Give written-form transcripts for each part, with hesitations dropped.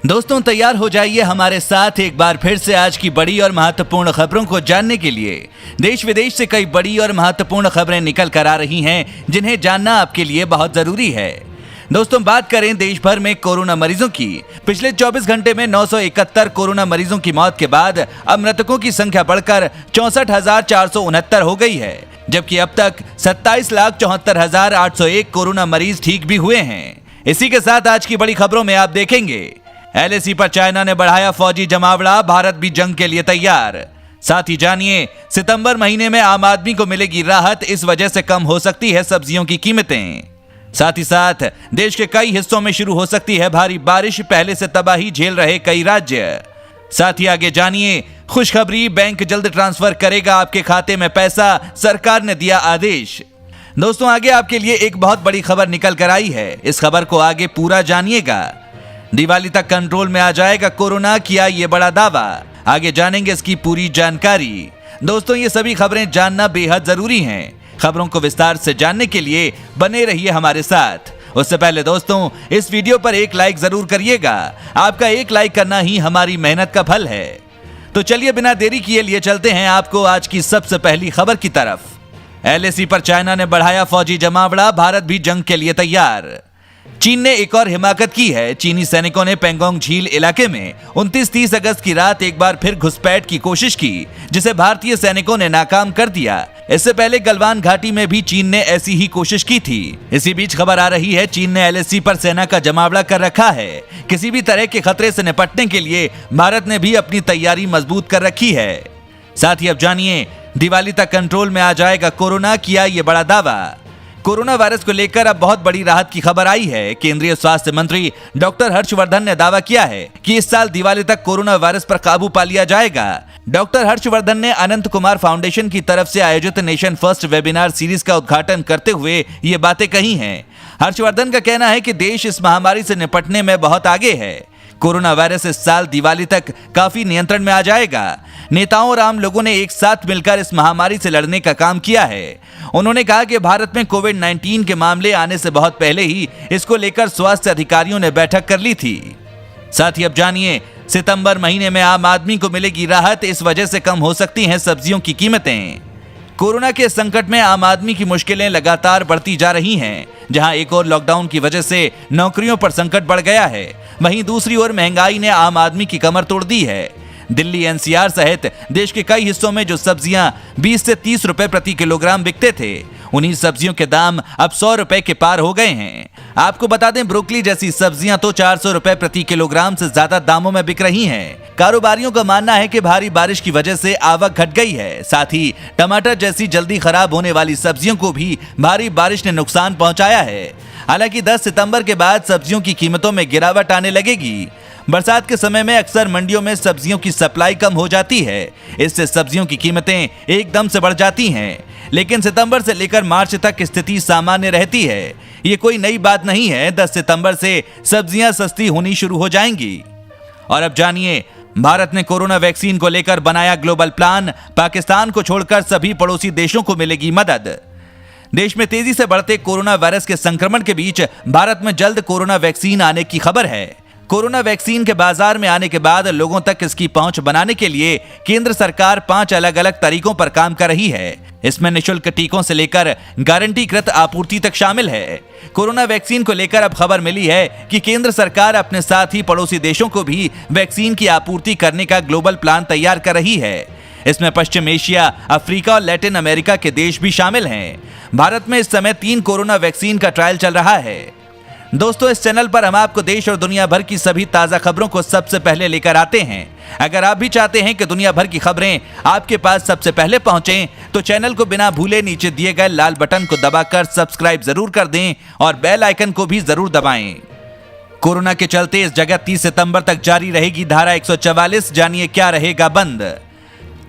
दोस्तों तैयार हो जाइए हमारे साथ एक बार फिर से आज की बड़ी और महत्वपूर्ण खबरों को जानने के लिए। देश विदेश से कई बड़ी और महत्वपूर्ण खबरें निकल कर आ रही हैं जिन्हें जानना आपके लिए बहुत जरूरी है। दोस्तों बात करें देश भर में कोरोना मरीजों की। पिछले 24 घंटे में 971 कोरोना मरीजों की मौत के बाद अब मृतकों की संख्या बढ़कर 64,469 हो गई है, जबकि अब तक 27,74,801 कोरोना मरीज ठीक भी हुए हैं। इसी के साथ आज की बड़ी खबरों में आप देखेंगे LAC पर चाइना ने बढ़ाया फौजी जमावड़ा, भारत भी जंग के लिए तैयार। साथ ही जानिए सितंबर महीने में आम आदमी को मिलेगी राहत, इस वजह से कम हो सकती है सब्जियों की कीमतें। साथ ही साथ देश के कई हिस्सों में शुरू हो सकती है भारी बारिश, पहले से तबाही झेल रहे कई राज्य। साथ ही आगे जानिए खुशखबरी, बैंक जल्द ट्रांसफर करेगा आपके खाते में पैसा, सरकार ने दिया आदेश। दोस्तों आगे आपके लिए एक बहुत बड़ी खबर निकल कर आई है, इस खबर को आगे पूरा जानिएगा। दिवाली तक कंट्रोल में आ जाएगा कोरोना, किया ये बड़ा दावा, आगे जानेंगे इसकी पूरी जानकारी। दोस्तों ये सभी खबरें जानना बेहद जरूरी हैं। खबरों को विस्तार से जानने के लिए बने रहिए हमारे साथ। उससे पहले दोस्तों इस वीडियो पर एक लाइक जरूर करिएगा, आपका एक लाइक करना ही हमारी मेहनत का फल है। तो चलिए बिना देरी किए लिए चलते हैं आपको आज की सबसे पहली खबर की तरफ। LAC पर चाइना ने बढ़ाया फौजी जमावड़ा, भारत भी जंग के लिए तैयार। चीन ने एक और हिमाकत की है। चीनी सैनिकों ने पेंगोंग झील इलाके में 29-30 अगस्त की रात एक बार फिर घुसपैठ की कोशिश की, जिसे भारतीय सैनिकों ने नाकाम कर दिया। इससे पहले गलवान घाटी में भी चीन ने ऐसी ही कोशिश की थी। इसी बीच खबर आ रही है चीन ने LAC पर सेना का जमावड़ा कर रखा है। किसी भी तरह के खतरे से निपटने के लिए भारत ने भी अपनी तैयारी मजबूत कर रखी है। साथ ही अब जानिए दिवाली तक कंट्रोल में आ जाएगा कोरोना, किया ये बड़ा दावा। कोरोना वायरस को लेकर अब बहुत बड़ी राहत की खबर आई है। केंद्रीय स्वास्थ्य मंत्री डॉक्टर हर्षवर्धन ने दावा किया है कि इस साल दिवाली तक कोरोना वायरस पर काबू पा लिया जाएगा। डॉक्टर हर्षवर्धन ने अनंत कुमार फाउंडेशन की तरफ से आयोजित नेशन फर्स्ट वेबिनार सीरीज का उद्घाटन करते हुए ये बातें कही हैं। हर्षवर्धन का कहना है कि देश इस महामारी से निपटने में बहुत आगे है। कोरोना वायरस इस साल दिवाली तक काफी नियंत्रण में आ जाएगा। नेताओं और आम लोगों ने एक साथ मिलकर इस महामारी से लड़ने का काम किया है। उन्होंने कहा कि भारत में कोविड-19 के मामले आने से बहुत पहले ही इसको लेकर स्वास्थ्य अधिकारियों ने बैठक कर ली थी। साथ ही अब जानिए सितंबर महीने में आम आदमी को मिलेगी राहत, इस वजह से कम हो सकती हैं सब्जियों की कीमतें। कोरोना के संकट में आम आदमी की मुश्किलें लगातार बढ़ती जा रही हैं। जहां एक और लॉकडाउन की वजह से नौकरियों पर संकट बढ़ गया है, वहीं दूसरी ओर महंगाई ने आम आदमी की कमर तोड़ दी है। दिल्ली NCR सहित देश के कई हिस्सों में जो सब्जियां 20 से 30 रुपए प्रति किलोग्राम बिकते थे, उन्हीं सब्जियों के दाम अब 100 रुपए के पार हो गए हैं। आपको बता दें ब्रोकली जैसी सब्जियां तो 400 रुपए प्रति किलोग्राम से ज्यादा दामों में बिक रही हैं। कारोबारियों का मानना है कि भारी बारिश की वजह से आवक घट गई है। साथ ही टमाटर जैसी जल्दी खराब होने वाली सब्जियों को भी भारी बारिश ने नुकसान पहुंचाया है। हालांकि 10 सितंबर के बाद सब्जियों की कीमतों में गिरावट आने लगेगी। बरसात के समय में अक्सर मंडियों में सब्जियों की सप्लाई कम हो जाती है, इससे सब्जियों की कीमतें एकदम से बढ़ जाती हैं। लेकिन सितंबर से लेकर मार्च तक स्थिति सामान्य रहती है। ये कोई नई बात नहीं है। 10 सितंबर से सब्जियां सस्ती होनी शुरू हो जाएंगी। और अब जानिए भारत ने कोरोना वैक्सीन को लेकर बनाया ग्लोबल प्लान, पाकिस्तान को छोड़कर सभी पड़ोसी देशों को मिलेगी मदद। देश में तेजी से बढ़ते कोरोना वायरस के संक्रमण के बीच भारत में जल्द कोरोना वैक्सीन आने की खबर है। कोरोना वैक्सीन के बाजार में आने के बाद लोगों तक इसकी पहुंच बनाने के लिए केंद्र सरकार 5 अलग अलग तरीकों पर काम कर रही है। इसमें निःशुल्क टीकों से लेकर गारंटीकृत आपूर्ति तक शामिल है। कोरोना वैक्सीन को लेकर अब खबर मिली है कि केंद्र सरकार अपने साथ ही पड़ोसी देशों को भी वैक्सीन की आपूर्ति करने का ग्लोबल प्लान तैयार कर रही है। इसमें पश्चिम एशिया, अफ्रीका और लैटिन अमेरिका के देश भी शामिल हैं। भारत में इस समय 3 कोरोना वैक्सीन का ट्रायल चल रहा है। दोस्तों इस चैनल पर हम आपको देश और दुनिया भर की सभी ताजा खबरों को सबसे पहले लेकर आते हैं। अगर आप भी चाहते हैं कि दुनिया भर की खबरें आपके पास सबसे पहले पहुंचें, तो चैनल को बिना भूले नीचे दिए गए लाल बटन को दबाकर सब्सक्राइब जरूर कर दें और बेल आइकन को भी जरूर दबाएं। कोरोना के चलते इस जगह 30 सितंबर तक जारी रहेगी धारा 144, जानिए क्या रहेगा बंद।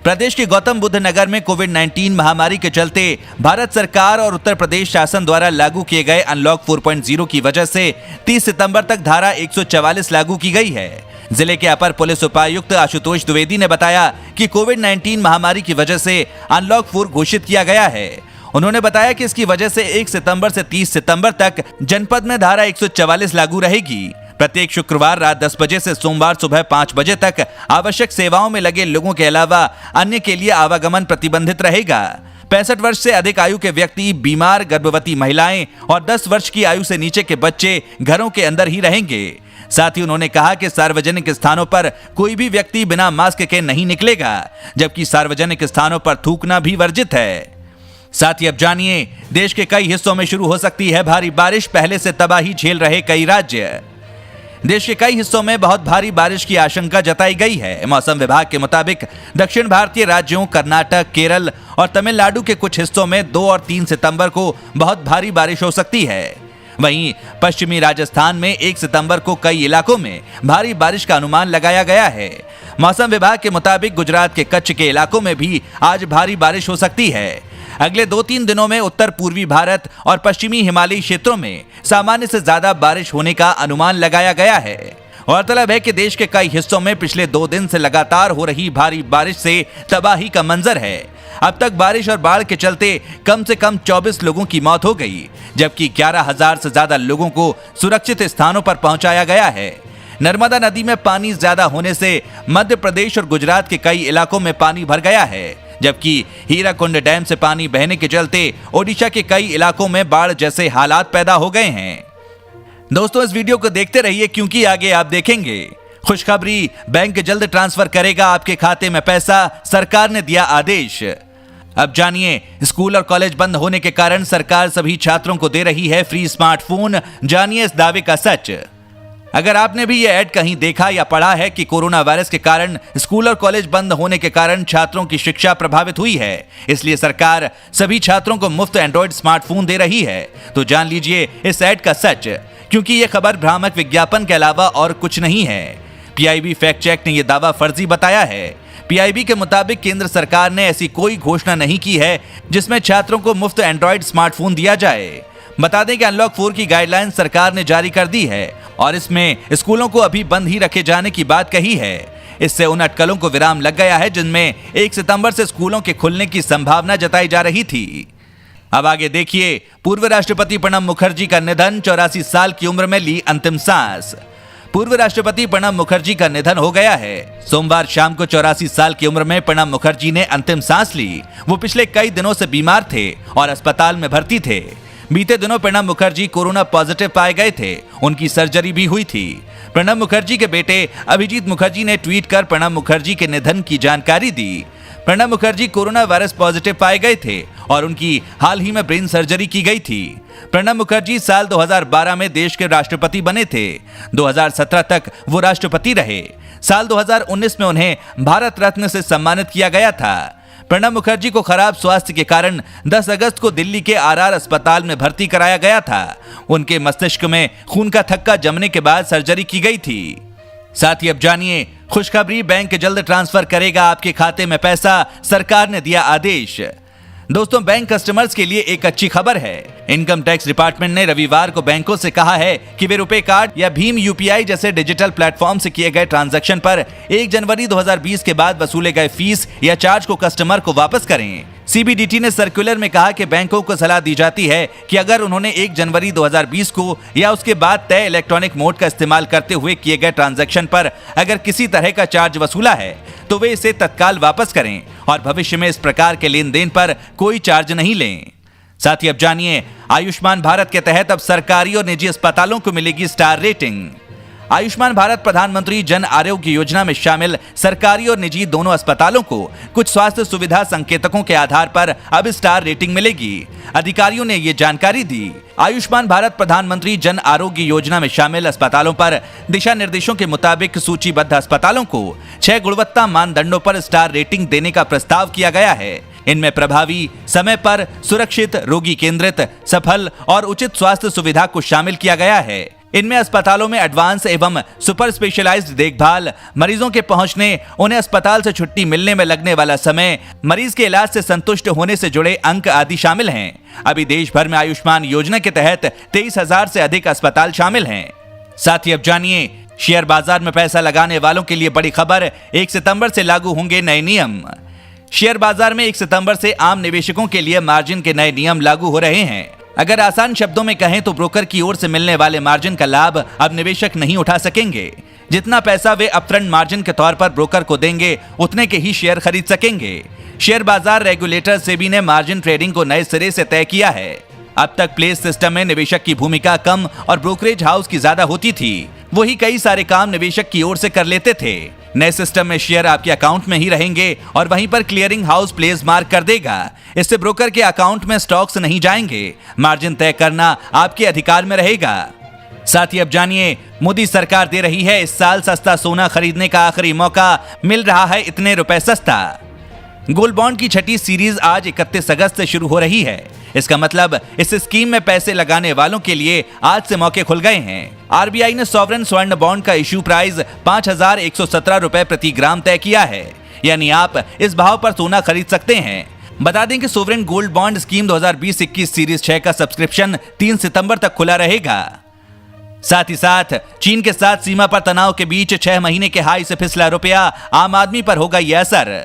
प्रदेश के गौतम बुद्ध नगर में कोविड-19 महामारी के चलते भारत सरकार और उत्तर प्रदेश शासन द्वारा लागू किए गए अनलॉक 4.0 की वजह से 30 सितंबर तक धारा 144 लागू की गई है। जिले के अपर पुलिस उपायुक्त आशुतोष द्विवेदी ने बताया कि कोविड-19 महामारी की वजह से अनलॉक 4 घोषित किया गया है। उन्होंने बताया कि इसकी वजह से 1 सितंबर से 30 सितंबर तक जनपद में धारा 144 लागू रहेगी। प्रत्येक शुक्रवार रात 10 बजे से सोमवार सुबह 5 बजे तक आवश्यक सेवाओं में लगे लोगों के अलावा अन्य के लिए आवागमन प्रतिबंधित रहेगा। 65 वर्ष से अधिक आयु के व्यक्ति, बीमार, गर्भवती महिलाएं और 10 वर्ष की आयु से नीचे के बच्चे घरों के अंदर ही रहेंगे। साथ ही उन्होंने कहा कि सार्वजनिक स्थानों पर कोई भी व्यक्ति बिना मास्क के नहीं निकलेगा, जबकि सार्वजनिक स्थानों पर थूकना भी वर्जित है। साथ ही अब जानिए, देश के कई हिस्सों में शुरू हो सकती है भारी बारिश, पहले से तबाही झेल रहे कई राज्य। देश के कई हिस्सों में बहुत भारी बारिश की आशंका जताई गई है। मौसम विभाग के मुताबिक दक्षिण भारतीय राज्यों कर्नाटक, केरल और तमिलनाडु के कुछ हिस्सों में 2 और 3 सितंबर को बहुत भारी बारिश हो सकती है। वहीं पश्चिमी राजस्थान में 1 सितंबर को कई इलाकों में भारी बारिश का अनुमान लगाया गया है। मौसम विभाग के मुताबिक गुजरात के कच्छ के इलाकों में भी आज भारी बारिश हो सकती है। अगले 2-3 दिनों में उत्तर पूर्वी भारत और पश्चिमी हिमालयी क्षेत्रों में सामान्य से ज्यादा बारिश होने का अनुमान लगाया गया है। गौरतलब है कि देश के कई हिस्सों में पिछले 2 दिन से लगातार हो रही भारी बारिश से तबाही का मंजर है। अब तक बारिश और बाढ़ के चलते कम से कम 24 लोगों की मौत हो गई, जबकि 11,000 से ज्यादा लोगों को सुरक्षित स्थानों पर पहुंचाया गया है। नर्मदा नदी में पानी ज्यादा होने से मध्य प्रदेश और गुजरात के कई इलाकों में पानी भर गया है, जबकि हीराकुंड डैम से पानी बहने के चलते ओडिशा के कई इलाकों में बाढ़ जैसे हालात पैदा हो गए हैं। दोस्तों, इस वीडियो को देखते रहिए क्योंकि आगे आप देखेंगे खुशखबरी, बैंक जल्द ट्रांसफर करेगा आपके खाते में पैसा, सरकार ने दिया आदेश। अब जानिए, स्कूल और कॉलेज बंद होने के कारण सरकार सभी छात्रों को दे रही है फ्री स्मार्टफोन। जानिए इस दावे का सच। अगर आपने भी ये ऐड कहीं देखा या पढ़ा है कि कोरोना वायरस के कारण स्कूल और कॉलेज बंद होने के कारण छात्रों की शिक्षा प्रभावित हुई है, इसलिए सरकार सभी छात्रों को मुफ्त एंड्रॉइड स्मार्टफोन दे रही है, तो जान लीजिए इस ऐड का सच, क्योंकि ये खबर भ्रामक विज्ञापन के अलावा और कुछ नहीं है। पीआईबी फैक्ट चेक ने यह दावा फर्जी बताया है। पीआईबी के मुताबिक केंद्र सरकार ने ऐसी कोई घोषणा नहीं की है जिसमें छात्रों को मुफ्त एंड्रॉइड स्मार्टफोन दिया जाए। बता दें कि अनलॉक 4 की गाइडलाइन सरकार ने जारी कर दी है और इसमें स्कूलों को अभी बंद ही रखे जाने की बात कही है। इससे उन अटकलों को विराम लग गया है जिनमें 1 सितंबर से स्कूलों के खुलने की संभावना जताई जा रही थी। अब आगे देखिए, पूर्व राष्ट्रपति प्रणब मुखर्जी का निधन, 84 साल की उम्र में ली अंतिम सांस। पूर्व राष्ट्रपति प्रणब मुखर्जी का निधन हो गया है। सोमवार शाम को 84 साल की उम्र में प्रणब मुखर्जी ने अंतिम सांस ली। वो पिछले कई दिनों से बीमार थे और अस्पताल में भर्ती थे। बीते दिनों प्रणब मुखर्जी कोरोना पॉजिटिव पाए गए थे। उनकी सर्जरी भी हुई थी। प्रणब मुखर्जी के बेटे अभिजीत मुखर्जी ने ट्वीट कर प्रणब मुखर्जी के निधन की जानकारी दी। Pranab Mukherjee corona virus positive पाए गए थे और उनकी हाल ही में ब्रेन सर्जरी की गई थी। प्रणब मुखर्जी साल 2012 में देश के राष्ट्रपति बने थे। 2017 तक वो राष्ट्रपति रहे। साल 2019 में उन्हें भारत रत्न से सम्मानित किया गया था। प्रणब मुखर्जी को खराब स्वास्थ्य के कारण 10 अगस्त को दिल्ली के आरआर अस्पताल में भर्ती कराया गया था। उनके मस्तिष्क में खून का थक्का जमने के बाद सर्जरी की गई थी। साथ ही अब जानिए, खुशखबरी, बैंक जल्द ट्रांसफर करेगा आपके खाते में पैसा, सरकार ने दिया आदेश। दोस्तों, बैंक कस्टमर्स के लिए एक अच्छी खबर है। इनकम टैक्स डिपार्टमेंट ने रविवार को बैंकों से कहा है कि वे रुपए कार्ड या भीम यूपीआई जैसे डिजिटल प्लेटफॉर्म से किए गए ट्रांजैक्शन पर 1 जनवरी 2020 के बाद वसूले गए फीस या चार्ज को कस्टमर को वापस करें। सीबीडीटी ने सर्कुलर में कहा कि बैंकों को सलाह दी जाती है कि अगर उन्होंने 1 जनवरी 2020 को या उसके बाद तय इलेक्ट्रॉनिक मोड का इस्तेमाल करते हुए किए गए ट्रांजैक्शन पर अगर किसी तरह का चार्ज वसूला है तो वे इसे तत्काल वापस करें और भविष्य में इस प्रकार के लेन देन पर कोई चार्ज नहीं लें। साथ ही अब जानिए, आयुष्मान भारत के तहत अब सरकारी और निजी अस्पतालों को मिलेगी स्टार रेटिंग। आयुष्मान भारत प्रधानमंत्री जन आरोग्य योजना में शामिल सरकारी और निजी दोनों अस्पतालों को कुछ स्वास्थ्य सुविधा संकेतकों के आधार पर अब स्टार रेटिंग मिलेगी। अधिकारियों ने ये जानकारी दी। आयुष्मान भारत प्रधानमंत्री जन आरोग्य योजना में शामिल अस्पतालों पर दिशा निर्देशों के मुताबिक सूचीबद्ध अस्पतालों को 6 गुणवत्ता मानदंडों पर स्टार रेटिंग देने का प्रस्ताव किया गया है। इनमें प्रभावी, समय पर, सुरक्षित, रोगी केंद्रित, सफल और उचित स्वास्थ्य सुविधा को शामिल किया गया है। इनमें अस्पतालों में एडवांस एवं सुपर स्पेशलाइज्ड देखभाल, मरीजों के पहुंचने, उन्हें अस्पताल से छुट्टी मिलने में लगने वाला समय, मरीज के इलाज से संतुष्ट होने से जुड़े अंक आदि शामिल हैं। अभी देश भर में आयुष्मान योजना के तहत 23,000 से अधिक अस्पताल शामिल हैं। साथ ही अब जानिए, शेयर बाजार में पैसा लगाने वालों के लिए बड़ी खबर, 1 सितंबर से लागू होंगे नए नियम। शेयर बाजार में 1 सितंबर से आम निवेशकों के लिए मार्जिन के नए नियम लागू हो रहे हैं। अगर आसान शब्दों में कहें तो ब्रोकर की ओर से मिलने वाले मार्जिन का लाभ अब निवेशक नहीं उठा सकेंगे। जितना पैसा वे अपफ्रंट मार्जिन के तौर पर ब्रोकर को देंगे उतने के ही शेयर खरीद सकेंगे। शेयर बाजार रेगुलेटर सेबी ने मार्जिन ट्रेडिंग को नए सिरे से तय किया है। अब तक प्लेस सिस्टम में निवेशक की भूमिका कम और ब्रोकरेज हाउस की ज्यादा होती थी। वही कई सारे काम निवेशक की ओर से कर लेते थे। नए सिस्टम में शेयर आपके अकाउंट में ही रहेंगे और वहीं पर क्लियरिंग हाउस प्लेस मार्क कर देगा। इससे ब्रोकर के अकाउंट में स्टॉक्स नहीं जाएंगे। मार्जिन तय करना आपके अधिकार में रहेगा। साथ ही अब जानिए, मोदी सरकार दे रही है इस साल सस्ता सोना खरीदने का आखिरी मौका। मिल रहा है इतने रुपए सस्ता। गोल्ड बॉन्ड की छठी सीरीज आज 31 अगस्त से शुरू हो रही है। इसका मतलब इस स्कीम में पैसे लगाने वालों के लिए आज से मौके खुल गए हैं। आरबीआई ने सॉवरेन स्वर्ण बॉन्ड का इश्यू प्राइस 5,117 रुपए प्रति ग्राम तय किया है। यानी आप इस भाव पर सोना खरीद सकते हैं। बता दें कि sovereign gold bond scheme 2020-21 series 6 का सब्सक्रिप्शन 3 सितंबर तक खुला रहेगा। साथ ही साथ चीन के साथ सीमा पर तनाव के बीच 6 महीने के हाई से फिसला रुपया आम आदमी पर होगा यह असर।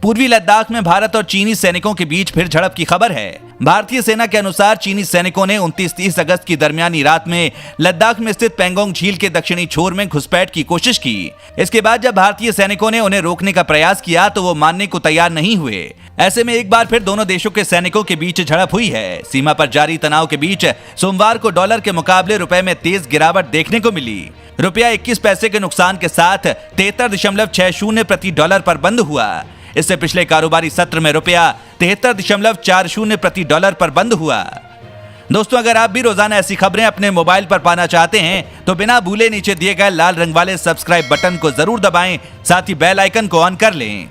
पूर्वी लद्दाख में भारत और चीनी सैनिकों के बीच फिर झड़प की खबर है। भारतीय सेना के अनुसार चीनी सैनिकों ने 29-30 अगस्त की दरमियानी रात में लद्दाख में स्थित पेंगोंग झील के दक्षिणी छोर में घुसपैठ की कोशिश की। इसके बाद जब भारतीय सैनिकों ने उन्हें रोकने का प्रयास किया तो वो मानने को तैयार नहीं हुए। ऐसे में एक बार फिर दोनों देशों के सैनिकों के बीच झड़प हुई है। सीमा पर जारी तनाव के बीच सोमवार को डॉलर के मुकाबले रुपए में तेज गिरावट देखने को मिली। रुपया 21 पैसे के नुकसान के साथ 73.60 प्रति डॉलर पर बंद हुआ। इससे पिछले कारोबारी सत्र में रुपया 73.40 प्रति डॉलर पर बंद हुआ। दोस्तों, अगर आप भी रोजाना ऐसी खबरें अपने मोबाइल पर पाना चाहते हैं तो बिना भूले नीचे दिए गए लाल रंग वाले सब्सक्राइब बटन को जरूर दबाएं, साथ ही बेल आइकन को ऑन कर लें।